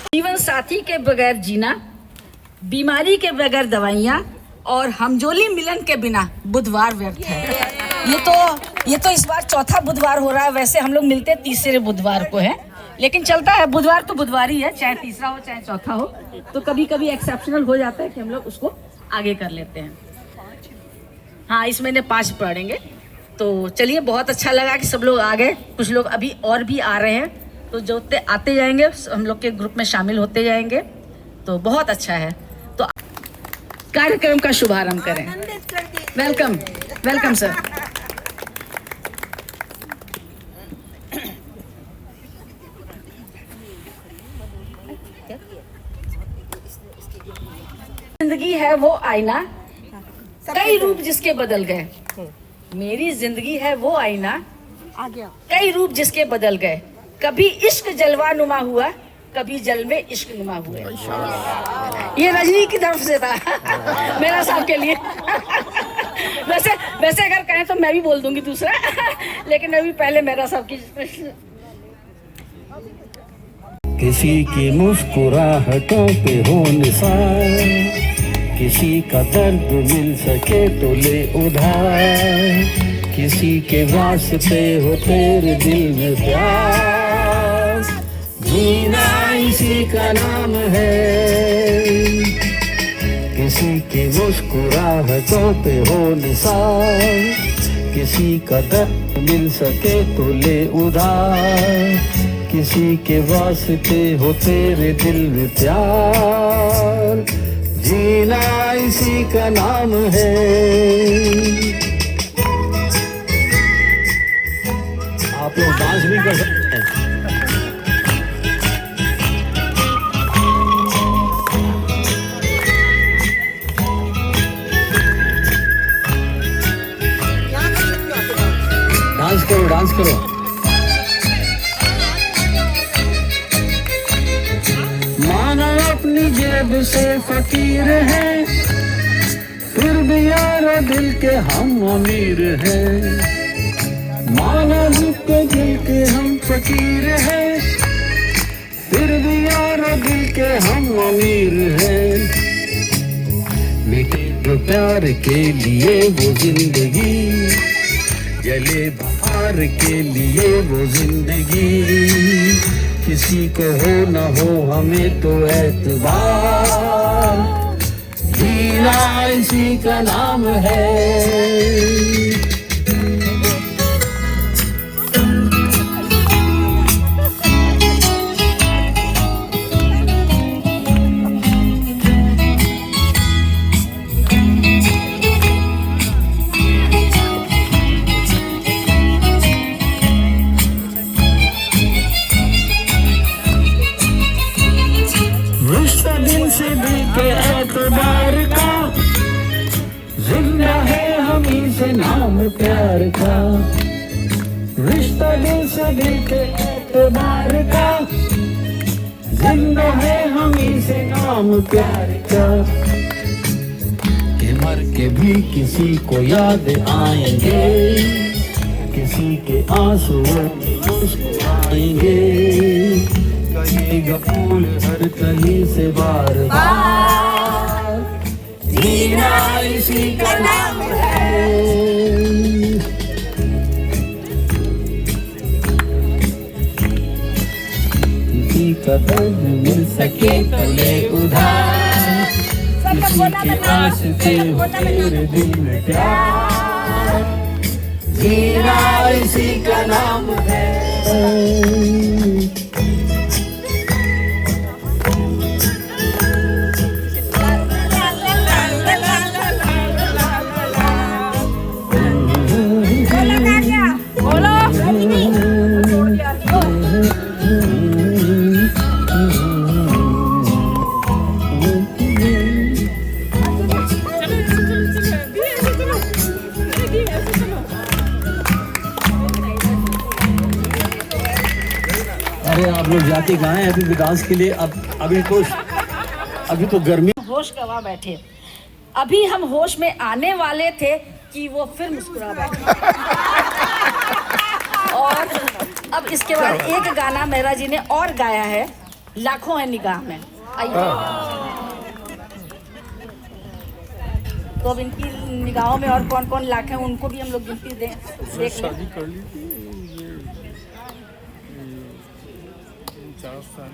जीवन साथी के बगैर जीना, बीमारी के बगैर दवाइयाँ और हमजोली मिलन के बिना बुधवार व्यर्थ है। ये तो इस बार चौथा बुधवार हो रहा है। वैसे हम लोग मिलते तीसरे बुधवार को है, लेकिन चलता है, बुधवार तो बुधवार ही है, चाहे तीसरा हो चाहे चौथा हो। तो कभी कभी एक्सेप्शनल हो जाता है कि हम लोग उसको आगे कर लेते हैं। हाँ, इस महीने 5 पढ़ेंगे। तो चलिए, बहुत अच्छा लगा कि सब लोग आ गए। कुछ लोग अभी और भी आ रहे हैं, तो जो आते जाएंगे हम लोग के ग्रुप में शामिल होते जाएंगे, तो बहुत अच्छा है। तो कार्यक्रम का शुभारंभ करें। Welcome, welcome sir. जिंदगी है वो आईना, कई रूप जिसके बदल गए। मेरी जिंदगी है वो आईना, कई रूप जिसके बदल गए। कभी इश्क जलवा नुमा हुआ, कभी जल में इश्क नुमा हुआ। ये रजनी की तरफ से था मेरा साहब के लिए। वैसे अगर कहें तो मैं भी बोल दूंगी दूसरा, लेकिन अभी पहले मेरा साहब की। किसी की मुस्कुराहटों पे हो निशान, किसी का दर्द मिल सके तो ले उधार, किसी के वास्ते हो तेरे दिल में प्यास, जीना इसी का नाम है। किसी की मुस्कुराहटों पे हो निशान, किसी का दर्द मिल सके तो ले उधार, किसी के वास्ते हो तेरे दिल में प्यार, जीना इसी का नाम है। आप लोग डांस भी कर सकते हैं। डांस करो, डांस करो। माना अपनी जेब से फकीर है, फिर भी यारो दिल के हम अमीर हैं। माना के दिल के हम फकीर हैं, फिर भी यारो दिल के हम अमीर हैं। मिटे तो प्यार के लिए वो जिंदगी, जले बहार के लिए वो जिंदगी, किसी को हो न हो हमें तो एतबार, जीना इसी का नाम है। से दिल के एतबार का, जिंदा है हमी से नाम प्यार का। रिश्ता दिल से दिल के एतबार का, जिंदा है हमी से नाम प्यार का। कि मर के भी किसी को याद आएंगे, किसी के आंसुओं में मुस्कुराएंगे। फूल हर कली से बार बार, जीना इसी का नाम है। किसी का दर्द मिल सके तो ले उधार, किसी के पास से हो तेरे दिल में प्यार, जीना इसी का नाम है। अरे आप लोग जाके गाएं अभी भी डांस के लिए। अभी तो गर्मी। होश गवा बैठे। अभी हम होश में आने वाले थे कि वो फिर मुस्कुरा बैठे। और अब इसके बाद एक गाना मेरा जी ने और गाया है, लाखों है निगाह में। आइए, तो अब इनकी निगाहों में और कौन कौन लाख हैं उनको भी हम लोग गिनती देख लें। शादी कर ली थी ये 4 साल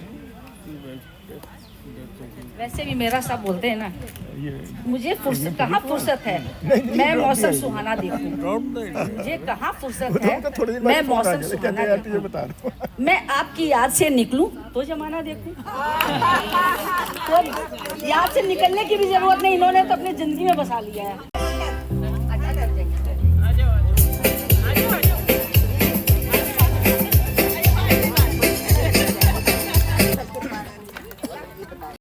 वैसे भी मेरा सब बोलते हैं ना, मुझे फुर्सत कहाँ फुर्सत है, मैं मौसम सुहाना देखूं। मुझे कहाँ फुर्सत है, मैं मौसम सुहाना देखूं। मैं आपकी याद से निकलूं तो जमाना देखूं। तो याद से निकलने की भी जरूरत नहीं, इन्होंने तो अपनी जिंदगी में बसा लिया है।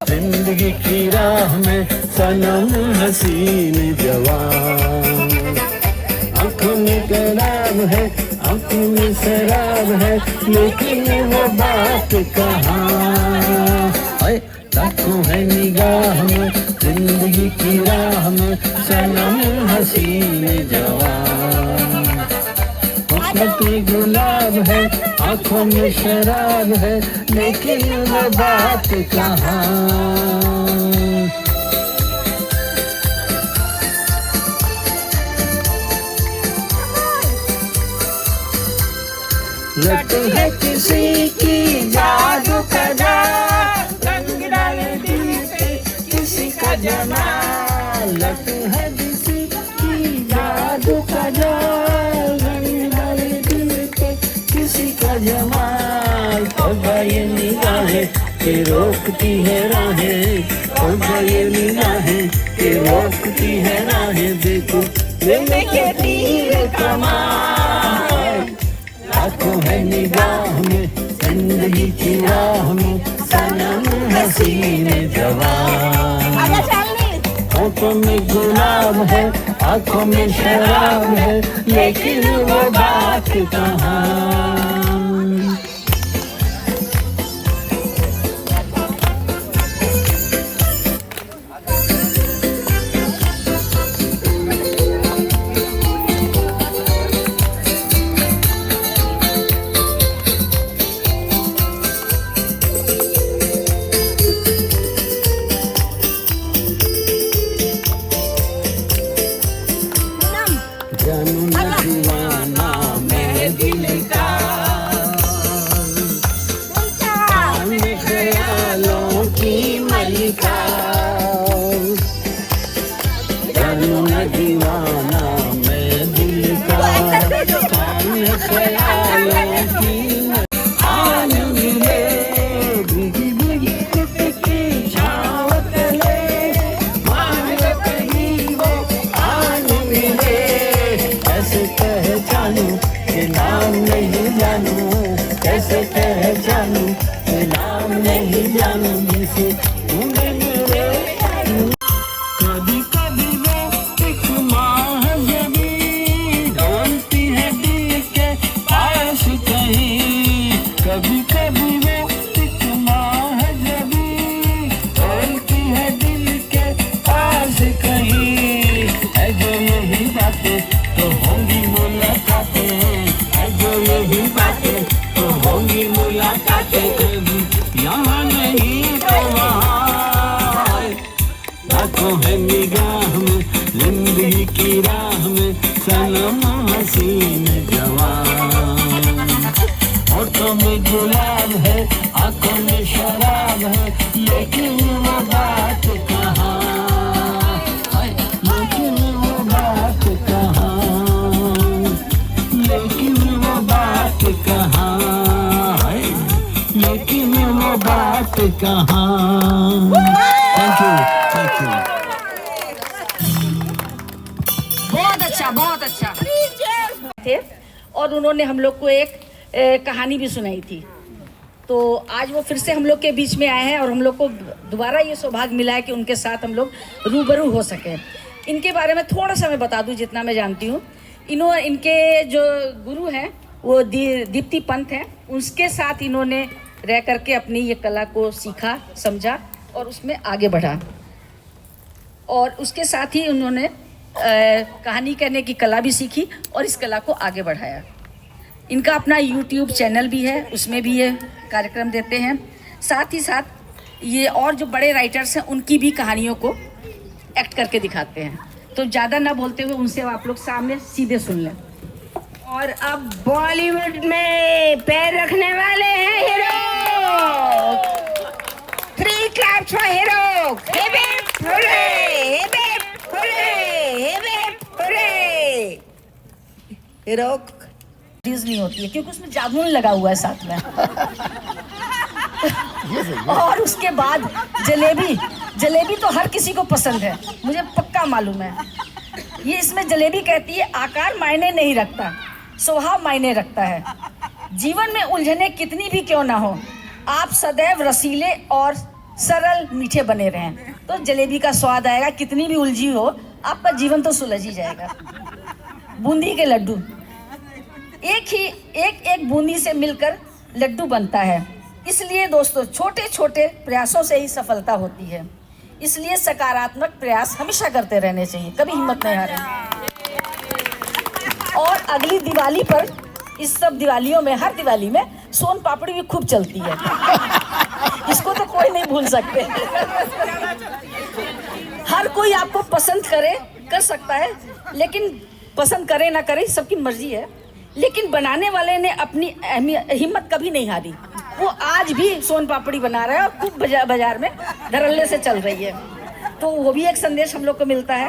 जिंदगी की राह में सनम हसीन जवान, आंखों में शराब है, आंखों में शराब है, लेकिन वो बात कहाँ। लाखों है निगाह में, जिंदगी की राह में सनम हसीन जवान, आंखों में गुलाब है, आंखों में शराब है, लेकिन वो बात कहाँ। लट है किसी की जादू का जाल, रंग डाले दिल पे किसी का जमाल। लट है किसी की जादू का जाल, रंग डाले दिल पे किसी का जमाल। तौबा ये निगाहें के रोकती है राहें, तौबा ये निगाहें के रोकती है राहें। देखो दिल के तीर कमाल, लाखों है निगाह में, जिंदगी की राह में सनम हसीन जवान। होठों में गुलाब है, आंखों में शराब है, लेकिन वो बात कहाँ। जानू न दीवाना मैं दिल का, मैं ख्यालों की मलिका। जानू न दीवाना मैं दिल का, मैं ख्यालों की आन मिले, भीगी भीगी की छाँव तले, मान कहीं वो आन मिले। कैसे पहचानूं कि नाम नहीं जानूं, कैसे पहचानूं कि नाम नहीं जानूं, जिसे ढूंढे मेरे। कभी कभी वो एक माहज़बी डोलती है दिल के पास कहीं, कभी कभी वो एक माहज़बी डोलती है दिल के पास कहीं। है जो यही बातें तो होंगी मुलाकातें, है जो यही बातें तो होंगी मुलाकातें। कभी यहाँ नहीं तो वहाँ, लाखों है निगाह में, जिंदगी की राह में सनम हसीन जवान। होठों में गुलाब है, आंखों में शराब है, लेकिन वो बात कहाँ। लेकिन वो बात कहाँ, लेकिन वो बात कहाँ है, लेकिन वो बात कहाँ। Thank you, thank you. बहुत अच्छा, बहुत अच्छा थे। और उन्होंने हम लोग को एक कहानी भी सुनाई थी। तो आज वो फिर से हम लोग के बीच में आए हैं और हम लोग को दोबारा ये सौभाग्य मिला है कि उनके साथ हम लोग रूबरू हो सके। इनके बारे में थोड़ा सा मैं बता दूं जितना मैं जानती हूँ। इनके जो गुरु हैं वो दीप्ति पंत हैं। उसके साथ इन्होंने रह करके अपनी ये कला को सीखा, समझा और उसमें आगे बढ़ा। और उसके साथ ही उन्होंने कहानी कहने की कला भी सीखी और इस कला को आगे बढ़ाया। इनका अपना YouTube चैनल भी है, उसमें भी ये कार्यक्रम देते हैं। साथ ही साथ ये और जो बड़े राइटर्स हैं उनकी भी कहानियों को एक्ट करके दिखाते हैं। तो ज़्यादा ना बोलते हुए उनसे आप लोग सामने सीधे सुन लें। और अब बॉलीवुड में पैर रखने वाले हैं hero. 3 claps for hero. Hip hip hooray! Hip hip hooray! Hip hip hooray! Hero चीज नहीं होती है क्योंकि उसमें जामुन लगा हुआ है साथ में। और उसके बाद जलेबी, जलेबी तो हर किसी को पसंद है, मुझे पक्का मालूम है। ये इसमें जलेबी कहती है आकार मायने नहीं रखता, स्वभाव मायने रखता है। जीवन में उलझने कितनी भी क्यों ना हो, आप सदैव रसीले और सरल मीठे बने रहें तो जलेबी का स्वाद आएगा। कितनी भी उलझी हो आपका जीवन तो सुलझ ही जाएगा। बूंदी के लड्डू, एक बूंदी से मिलकर लड्डू बनता है। इसलिए दोस्तों छोटे छोटे प्रयासों से ही सफलता होती है। इसलिए सकारात्मक प्रयास हमेशा करते रहने चाहिए, कभी हिम्मत नहीं हारें। और अगली दिवाली पर, इस सब दिवालियों में, हर दिवाली में सोन पापड़ी भी खूब चलती है। इसको तो कोई नहीं भूल सकते। हर कोई आपको पसंद कर सकता है, लेकिन पसंद करे ना करे सबकी मर्जी है। लेकिन बनाने वाले ने अपनी हिम्मत कभी नहीं हारी। वो आज भी सोन पापड़ी बना रहा है और खूब बाजार में धड़ल्ले से चल रही है। तो वो भी एक संदेश हम लोग को मिलता है।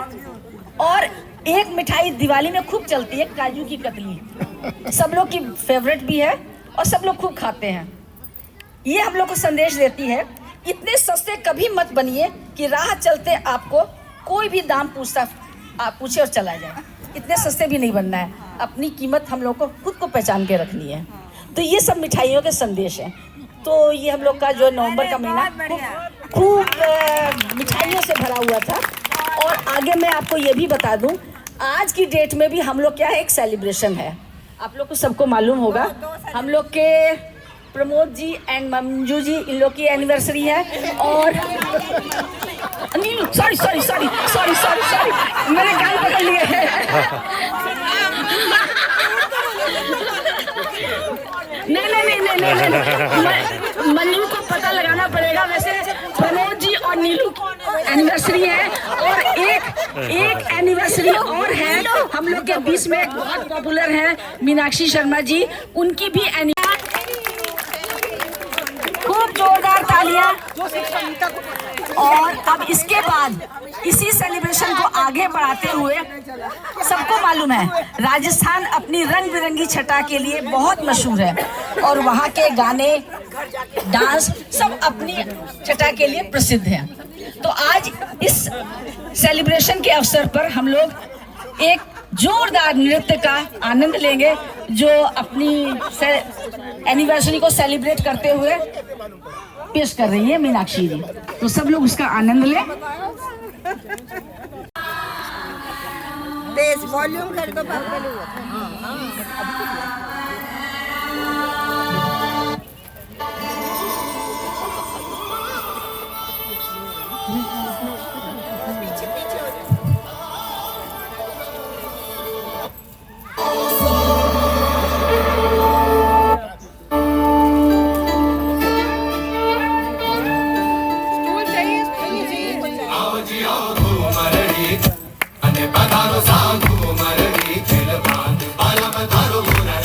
और एक मिठाई दिवाली में खूब चलती है, काजू की कतली, सब लोग की फेवरेट भी है और सब लोग खूब खाते हैं। ये हम लोग को संदेश देती है, इतने सस्ते कभी मत बनिए कि राह चलते आपको कोई भी दाम पूछे और चला जाए। इतने सस्ते भी नहीं बनना है, अपनी कीमत हम लोग को खुद को पहचान के रखनी है। तो ये सब मिठाइयों के संदेश हैं। तो ये हम लोग का जो नवंबर का महीना खूब मिठाइयों से भरा हुआ था। और आगे मैं आपको ये भी बता दूं, आज की डेट में भी हम लोग क्या है, एक सेलिब्रेशन है। आप लोग को सबको मालूम होगा, हम लोग के प्रमोद जी एंड मंजू जी, इन लोग की एनिवर्सरी है। और सॉरी मैंने कान पकड़ लिए हैं। नहीं, मंजू को पता लगाना पड़ेगा। वैसे प्रमोद जी और नीलू की एनिवर्सरी है। और एक एनिवर्सरी और है हम लोग के बीच में, एक बहुत पॉपुलर है मीनाक्षी शर्मा जी, उनकी भी खूब जोरदार तालियां। और अब इसके बाद इसी सेलिब्रेशन को आगे बढ़ाते हुए, सबको मालूम है राजस्थान अपनी रंग बिरंगी छटा के लिए बहुत मशहूर है और वहाँ के गाने, डांस सब अपनी छटा के लिए प्रसिद्ध हैं। तो आज इस सेलिब्रेशन के अवसर पर हम लोग एक जोरदार नृत्य का आनंद लेंगे, जो अपनी एनिवर्सरी को सेलिब्रेट करते हुए पेश कर रही है मीनाक्षी जी। तो सब लोग उसका आनंद लें। बेस वॉल्यूम कर दो पापा। અને પધારો સાધુ મરડી ખેલ બાંધ પાલા પધારો ગોરા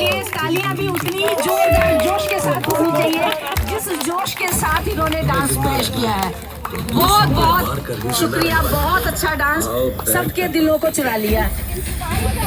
लिए तालियां भी उतनी ही जोरदार जोश के साथ होनी चाहिए जिस जोश के साथ इन्होंने डांस पेश किया है। बहुत बहुत शुक्रिया, बहुत अच्छा डांस, सबके दिलों को चुरा लिया।